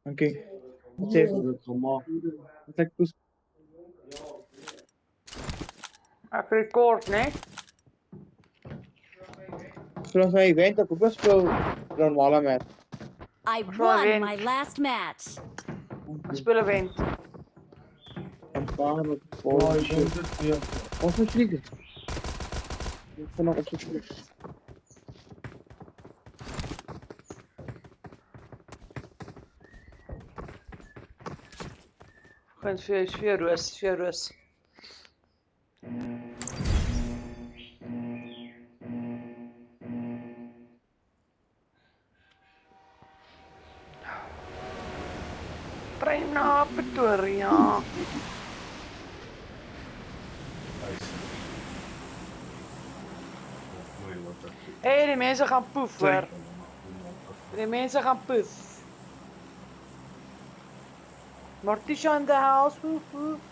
Okay. Like to Ek rekord, né? zoals wij weten dat ook best veel normale met. I Zo, won win. my last match. Speel event. Een paar met bullshit. Wat voor vliegen? Ik ben nog op zoek. Gaan sfeerroos. Trein na Pretoria. Hey, die mense gaan poef hoor. Die mense gaan poef. Morticia in the house. Poef, poef.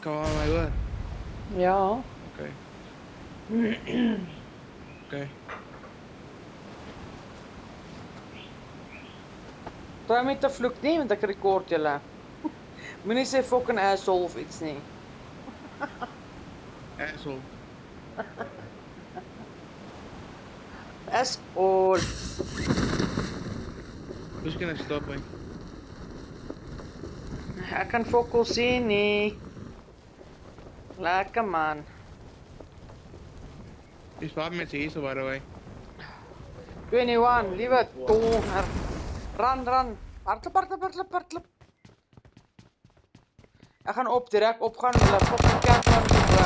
Kan wel mij hoor. Ja. Oké. Oké. Try met te vloek nie, want ek rekord julle. Moenie sê fucking asshole of iets nie. Asshole. Asshole. Dus kan ik stoppen. Ek kan fokol sien nie. Lekker man. Is waar mensen hier zo waren wij. 21, liewe toner. Run. Hardloop. Ek gaan direk opgaan met hulle fucking kerkman se bo.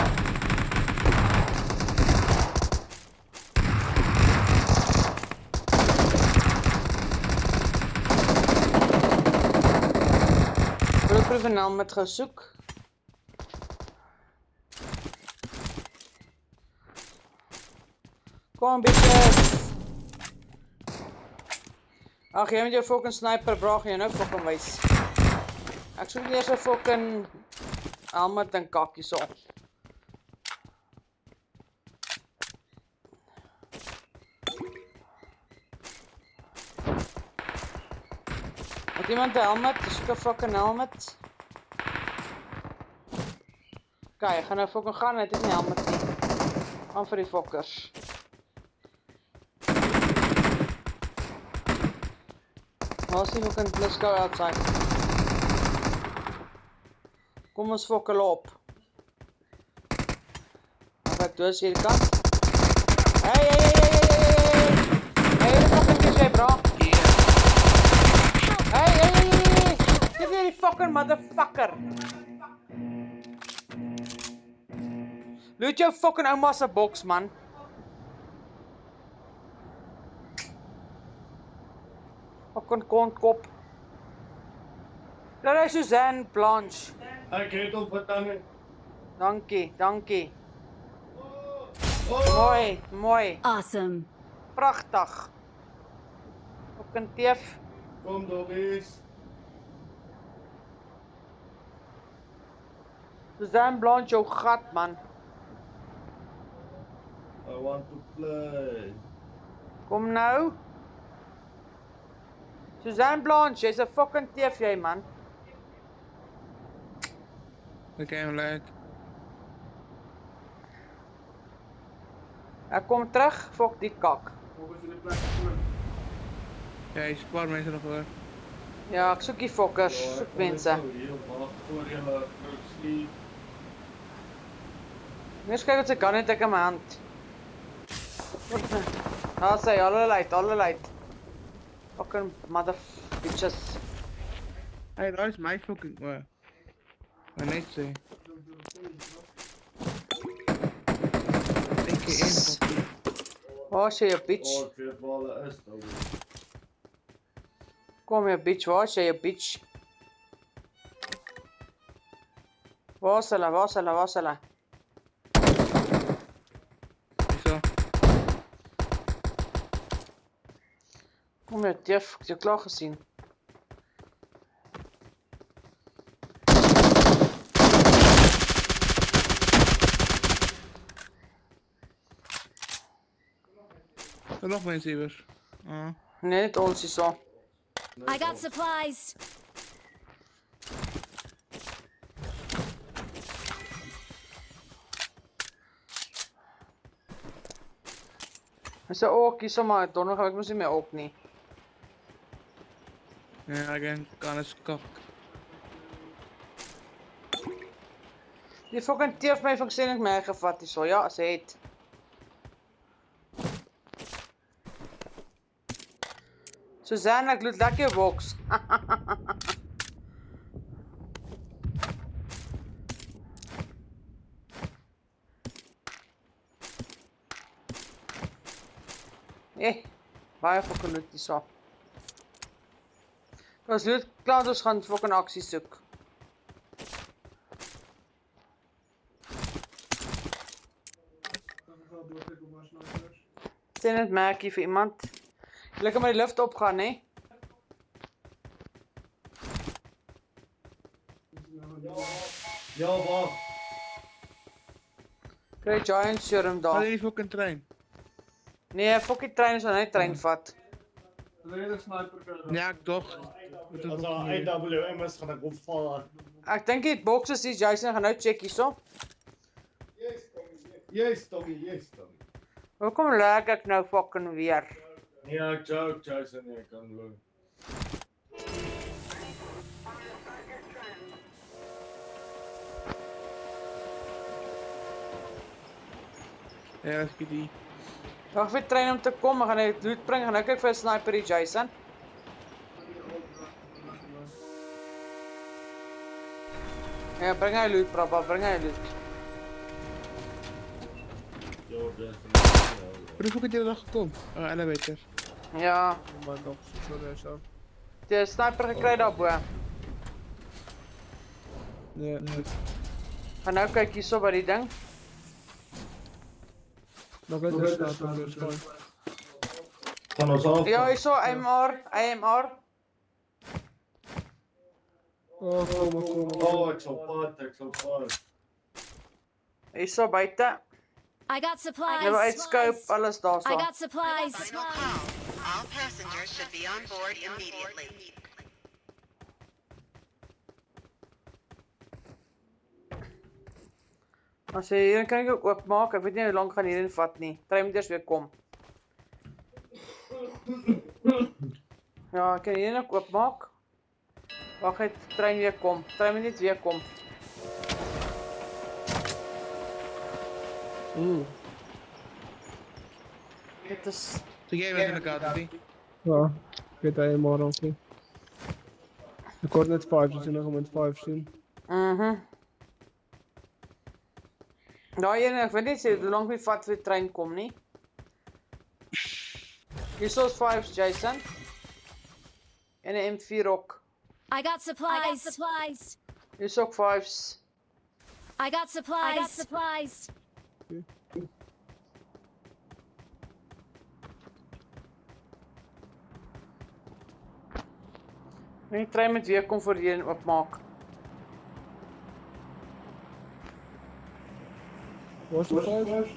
Proef en naam met gesoek. Kom bitches. Ag, jy met jou fucking sniper bra gaan jy nou fucking wys. Ek soek eers 'n fucking helmet en kakkies op. Het iemand 'n helmet? Soek 'n fucking helmet. Kyk, ek gaan nou fucking gaan, het is nie helmet nie. Gaan vir die fokkers. Let's see if we can, let's go outside. Kom ons fokkel op. Ek doos hier kant. Hey, die fucking kies jy, bro. Hey. Give me die fucking motherfucker. Loot jou fucking ouma se box, man. Fucking kontkop. Daar is Suzanne Blanche. Ek het hom vertaan. Dankie. Oh. Mooi. Awesome. Pragtig. Fucking teef. Kom doggies. Suzanne Blanche, jou gat, man. I want to play. Kom nou. Suzanne Blanche, jy's 'n fucking teef jy, man. Oké, leuk. Ek kom terug, fok die kak. Ja, je spaart mensen nog hoor. Ja, ek soek die fokkers, soek mense. Eers kyk wat sy kan het ek in my hand. Daar sê, alle light. Fucking mother bitches. Hey, dat is mijn fucking. Maar niks zeg. Eén keer in, fucking. Waar sê jy, bitch? Oh, ek weet waar hulle is nou. Kom je bitch, waar is jy, jy bitch? Waar is hulle, waar is hulle, waar is hulle? Hierso. Kom je, Jeff, ek het jou klaar gesien. Er nog mensen hier. Ah. Nee, net ons is zo. I got supplies. Is er ook, kies maar, donderdag heb ik misschien meer ook niet. Ja, ik kan eens kap. Die fucking teef my functioning mij gevat is zo, ja, ze het. Suzanne, ek loot lekker box. Baie fucking loot die so. Ons loot klaar, ons gaan fucking aksie soek. Sien het merkie vir iemand. Lekker met die lift opgaan, hè? Ja, wacht. Kry giant serum Ga daar. je die fucking trein? Nee, fucking trein is aan hy trein vat. Ja, toch. Als er AWM is, gaan ik opvallen. Ek dink die boxes is Jason gaan nou check hierso. Yes, Tommy, yes, Tommy. Hoekom lag ek nou fucking weer? Ja, ik joke, Jason, ik kan bloeien. Ja, dat is die. Wag vir die trein om te kom, ek gaan die loot bring, gaan nou kyk vir 'n sniper die Jason. Ja, bring hy loot, papa, bring hy loot. Yo, Jason. Hoe de fuck heb je er gekomen? Oh, elevator. Ja, Maar nog zo. die sniper gekry daarbo. Nee. Gaan nou kyk hierso by die ding. Nog net staat op de school. Van ons af. Ja, hierso AMR. Oh, kom. Oh, ik zal pad, ik zal pad. Hierso buite. I got supplies. Jy wil uitscope, alles I daarso. got supplies. Final call. All passengers should be on board immediately. As jy hier kan ek ook oopmaak, ek weet nie hoe lank gaan hierin vat nie. Trein moet eers weer kom. Ja, ek kan hier ook oopmaak. Wag net, trein weer kom. Trein moet net weer kom. Dit is Toen jij bent in de kaart, die. Ja, ik weet hij maar ook niet. Ik hoor net 5, dus nog met 5 zien. Daai een, ek weet nie sê hoe lank die vat vir die trein kom nie. Hierso is 5's Jason. En 'n M4 ook. I got supplies. Hierso ook 5's. I got supplies. En die trein moet weer kom voor hierin oopmaak. Waar is de 5?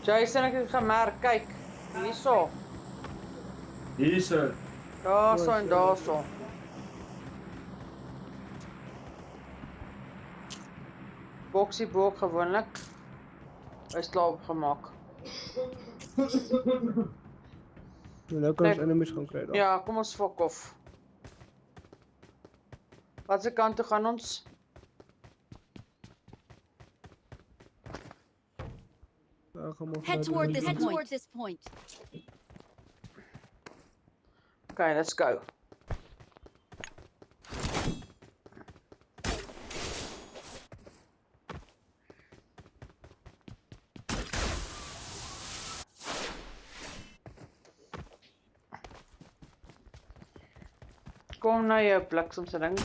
Jason, ek het gemerk, kyk. Hierso. Hier is het. Daarso en daarso. Boksie boek gewoonlik. Hy's klaar opgemaak. Nou kan ons enemies gaan krijgen. Ja, kom ons fuck off. Wat se kant toe gaan ons? Ja, gaan we Head toward this point. Okay, let's go. Kom na jou bliksemse ding.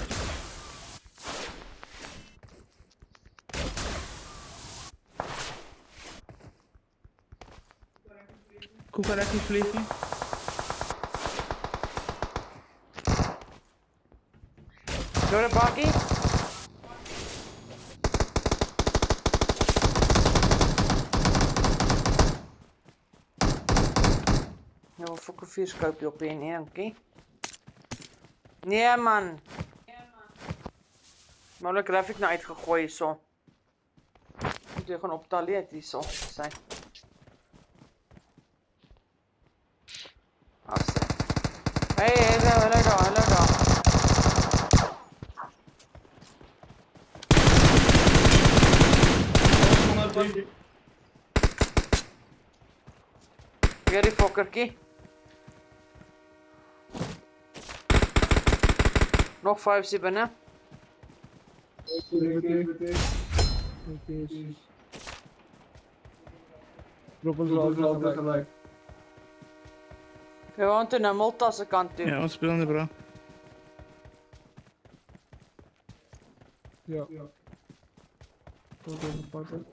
Hoe kan ek nie vlieg nie? Door 'n bakkie. Nou fok 'n vuurskoopie op hier, dankie. Nee man. Maar hulle grafiek nou uitgegooi hierso. Moet jy gaan optaleer hierso, sê. Afsê. Hey, hallo daar. Weer die fokkertjie. Nog 5 se binne. Drop ons al gelijk. We gaan toe na Malta se kant toe. Ja, ons speel in die bra. Ja. Tot een pakken.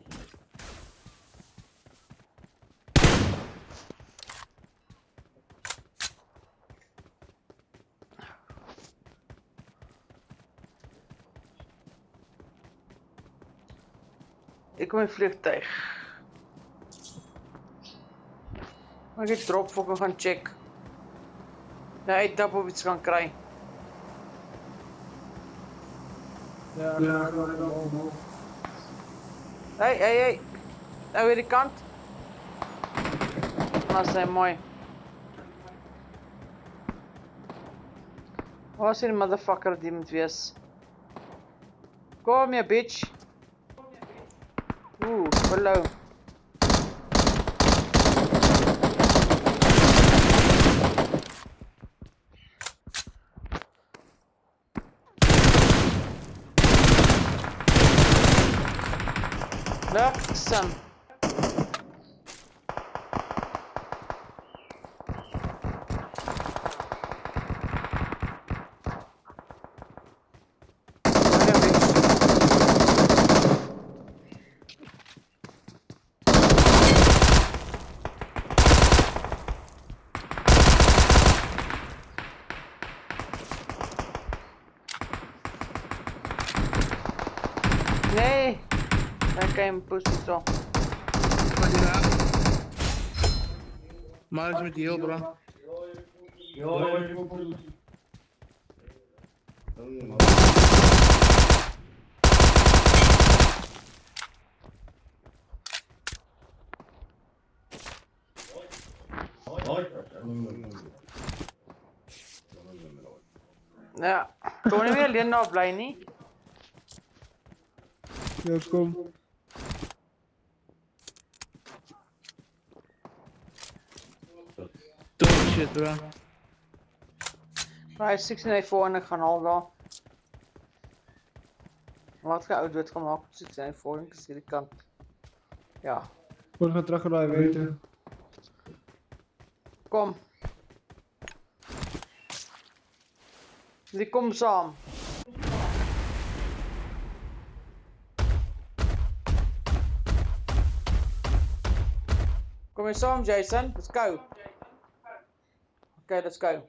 Ek kom in vliegtuig. Maar ek drop fucking gaan check. Nou uittap of iets kan kry. Ja, Hey. Nou weer die kant. Maar sy mooi. Waar is die motherfucker die moet wees? Kom hier bitch. Hallo. Bliksem. Nee. Daar kan je hem pushen zo. Wat is dat? Maar is met die heel bra. Ja. Kon nie meer alleen daar bly nie. Ja, kom. Dog shit, bro. Maar hy is 69 en ek gaan haal daar. Wat gaan ou dood gemaak op 69 en is hierdie kant. Ja. Ons gaan terug naar die weten. Kom. Die kom saam. Kom je saam, Jason? Let's go. Okay, let's go.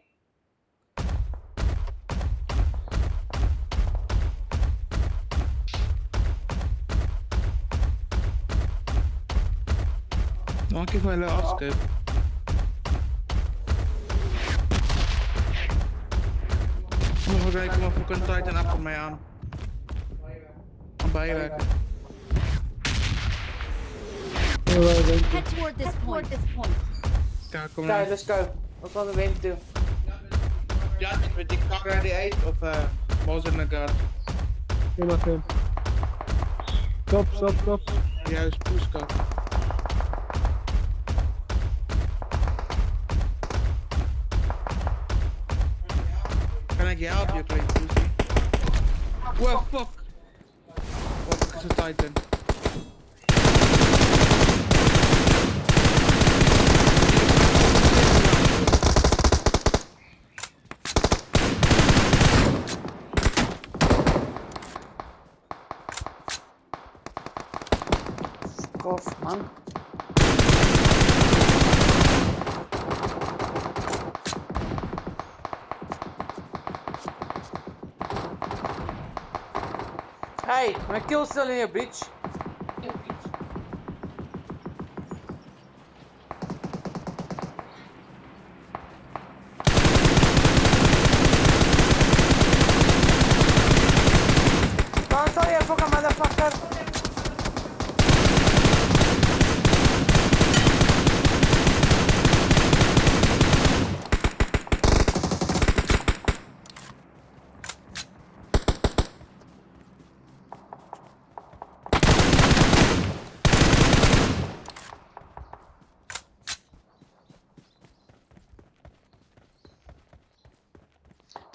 Maak ik wel een afscope. Nog kijken of ik een Titan achter mij aan. Aan bijwerken. Head toward this point. Ja, kom Okay, maar. let's go. Wat gaan we wind toe? Ja, met die kakker die uit of was in de kaart. Helemaal geen. Stop. Juist, poeskap. Kan ik jou helpen, je kleine pussy? Wow, fuck! Wat is een Titan? Hey, my kill still in your breach. Come sorry, you fucking motherfucker.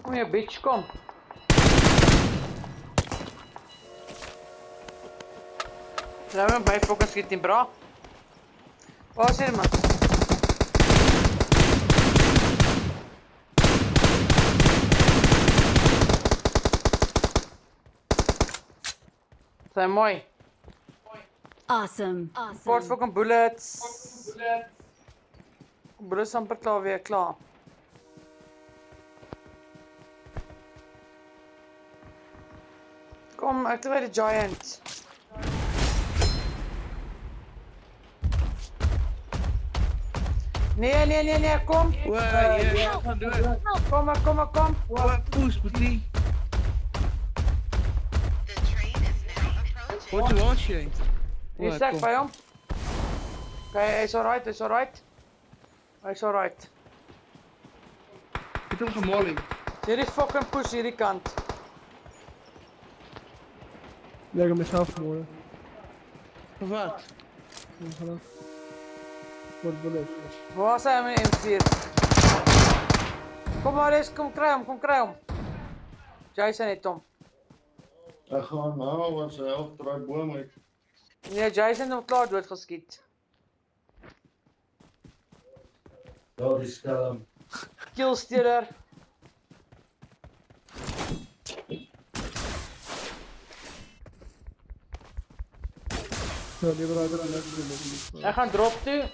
Kom hier, bitch, kom. Laat me bij focus schieten, bro. Waar is hij, man? Zijn mooi. Awesome. Fort fucking bullets. Bullets amper klaar weer, klaar. Kom, activeer de giant. Nee, kom. Well, yeah, I can't do it. Kom. Well, push, buddy. The train is now approaching. What you watching? Je zegt bij hem. Oké, hij is alright. Hij is alright. Ik heb hem gemolly. Hierdie fucking push hierdie kant. Ik heb mezelf vermoorden. Voor wat? Voor bullet. Waar zijn we in M4? Kom maar eens, kom kry hom. Jason het hom. Ek gaan nou, want sy help draai bo my. Nee, Jason het hom klaar doodgeskiet. Daar die skelm. Killstealer. Ja, die wil uit de Ek gaan drop toe.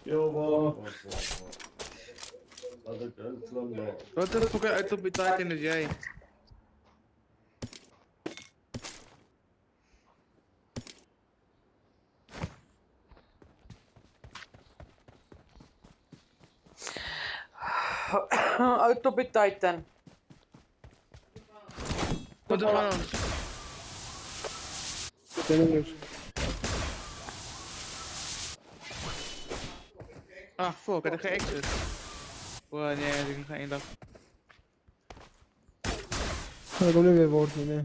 Yo, waar? Laat ek uitklim nou. Wat is fucking uit op die Titan is jij? Out op die Titan. Wat is van ons? Ah, fuck, heb ik geen exit? Wow, nee, ik heb geen dag. Ik kom nu weer worden, nee.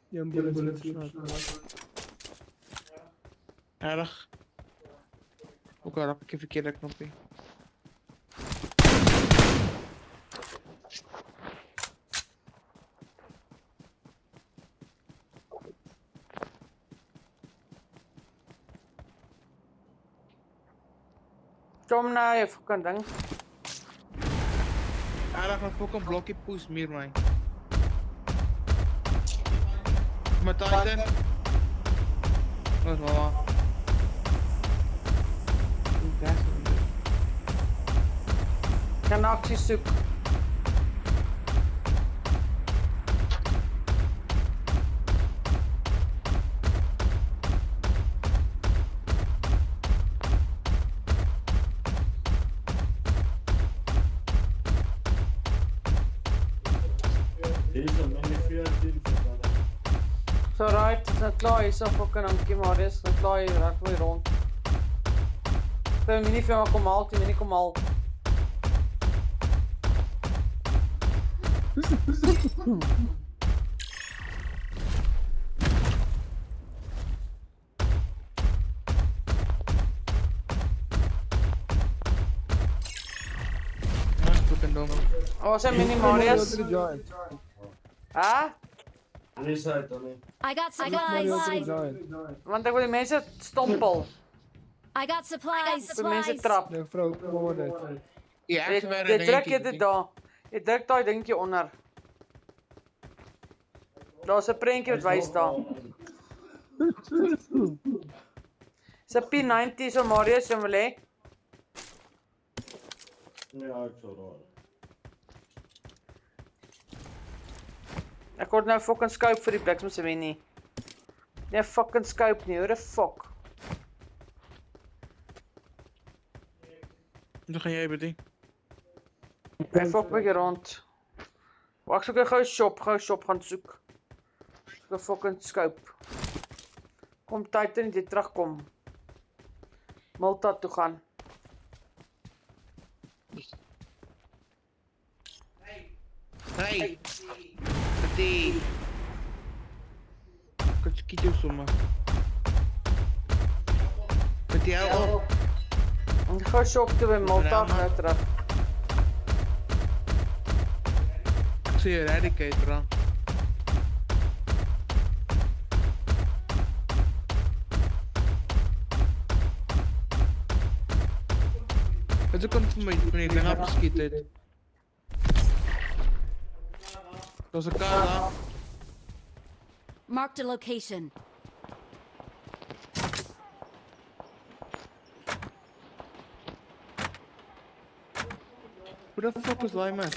Ja, een bullet. Erg. Ook al heb ik een verkeerde knopje. Kom na je fucking ding. Erg, een fucking blokje push meer mij. Mijn Titan. Dat is wel waar. Oeh, daar is het. Ik ga een actie zoeken. So right, dis nou klaar hier so fucking dankie Marius, nou klaar hier reg weer rond. Vir my nie vir my kom haal, jy nie kom haal. Fucking dom. Was hy mini Marius? Hæ? Nee, sê dan nie. I got supplies. Want ek wil die mense stompel. I got supplies. Die mense trap. Vrou, kom maar net. Ja, Jy druk dit daar. Jy druk daai dingetjie onder. Daar's 'n prentjie wat wys daar. Dis 'n P90 so Marius jy wil hê. Nee, ek sou raai. Ek word nou fucking scope vir die bliksem se wen nie. Nee fucking scope nie, hoe the fuck. Dan gaan jy Bertie. Ek fuck bietjie rond. Wag, soek ek gou shop gaan soek. Soek 'n fucking scope. Kom tyd en jy terugkom. Malta toe gaan. Hey! Bertie! Kan skiet jou sommer. Bertie, hou op! Ek gaan shop toe by Malta nou terug. Ek sê eradicate, bro. Het komt van my ding afgeskiet het. Daar's 'n kar daar. Marked a location. Who the fuck is daai man?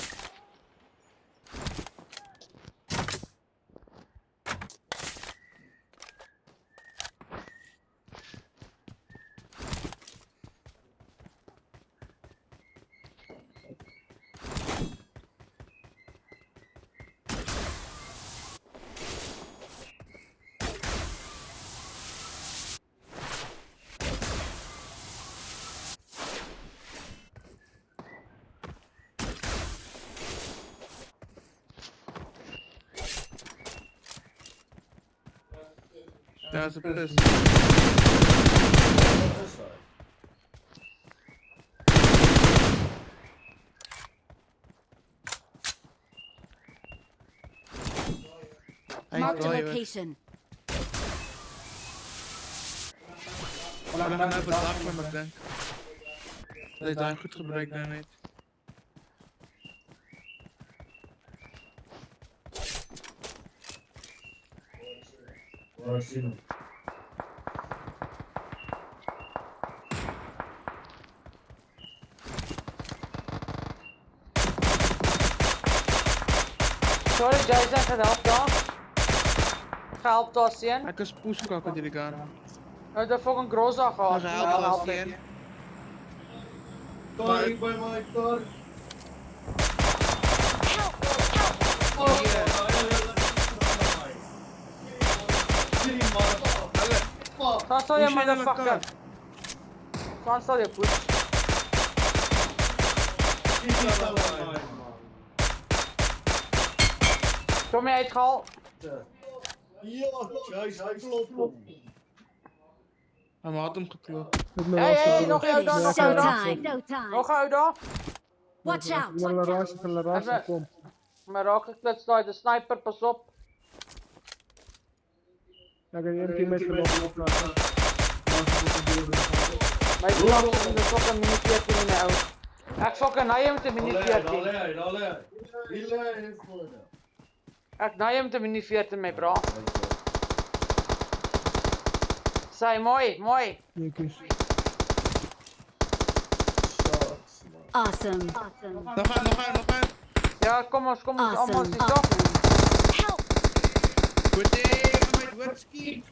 Daar's 'n pis. Wat is hy? Marked a location. Hulle gaan nou bedag met my dink. Hulle het daai goed gebruik nou net. Waar sien hom? Sorry Jason, gehelp daar. Gehelp daar seun. Ek is poeskak met hierdie gun. Nou die fucking Groza gehad. Gehelp daar steen. Kar, ek by my kar. Gaan sal jy motherfucker. Gaan sal jy push. Kom jy uitgehaal? Ja, hy klop hom. Hy het hom geklop. Hey, nog jou daar, nog jou daar. Showtime. Nog jou daar. Watch out. Hulle raas kom. Maar raak geklits daai, die sniper pas op. Ek het een teammate geloop na. My blok is in die fucking mini 14 in my ou. Ek fucking naai hom te mini 14. Ek naai hom te mini 14 my bra. Sy mooi, mooi. Awesome. Nog gaan. Ja, kom ons almal Awesome. sit op. Help. Bertie, my whisky.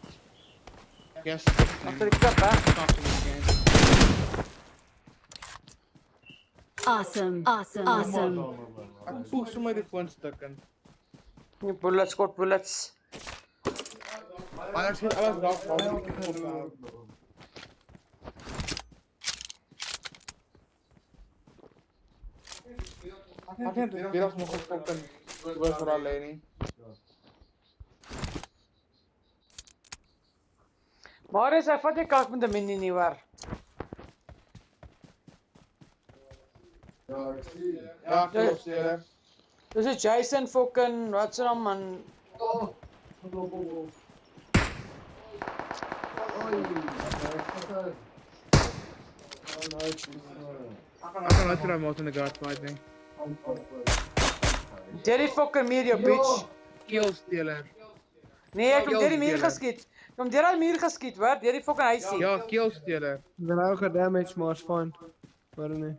Yes. Agter die kip, hè. Awesome. Ek voel sommer dit one stuk in. Die bullets, kort bullets. Alles goed, alles dag. Ek het weer nog 'n fucking was alleen nie. Marius, hy vat jy kaart met 'n mini nie hoor. Ja, klopt, ja. Dis 'n Jason fucking wat se naam man. Ek kan net raai maar in die guard fight ding. Jerry fucking media bitch. Kill stealer. Nee, ek het deur die muur geskiet. Ek het deur die muur geskiet, hoor, deur die fucking huisie. Ja, kill stealer. Dan ook damage, maar is fine. Waarom nie?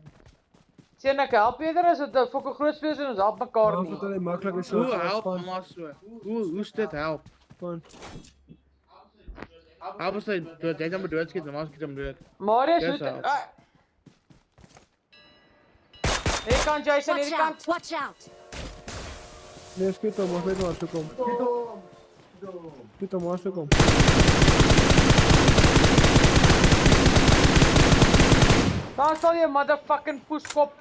Sien ek help eerder as dit 'n fucking groot speel is en ons help mekaar Maak nie. dit net maklik is so. Hoe help maar so? Hoe's dit help? Fine. Help ons jy dan moet doodskiet, dan maak ek hom dood. Marius, Yes, hoe help. Hierdie kant Jason, Watch hierdie kant. out! Watch out! Nee, skiet hom, ons weet waar toe kom. Skiet hom, waar toe kom. Daar sal jy motherfucking poeskop.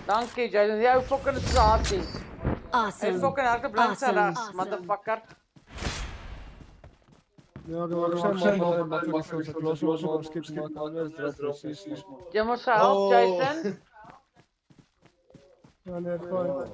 Dankie Jason, jy fucking is hasie. Hy Awesome! fucking hardop langs sy regs, Awesome. motherfucker. Ja, ek wou sê maar maklik is so. Los ons maar skiet maak anders drop presies. Jy moet gehelp Jason. Ja, nee, fine.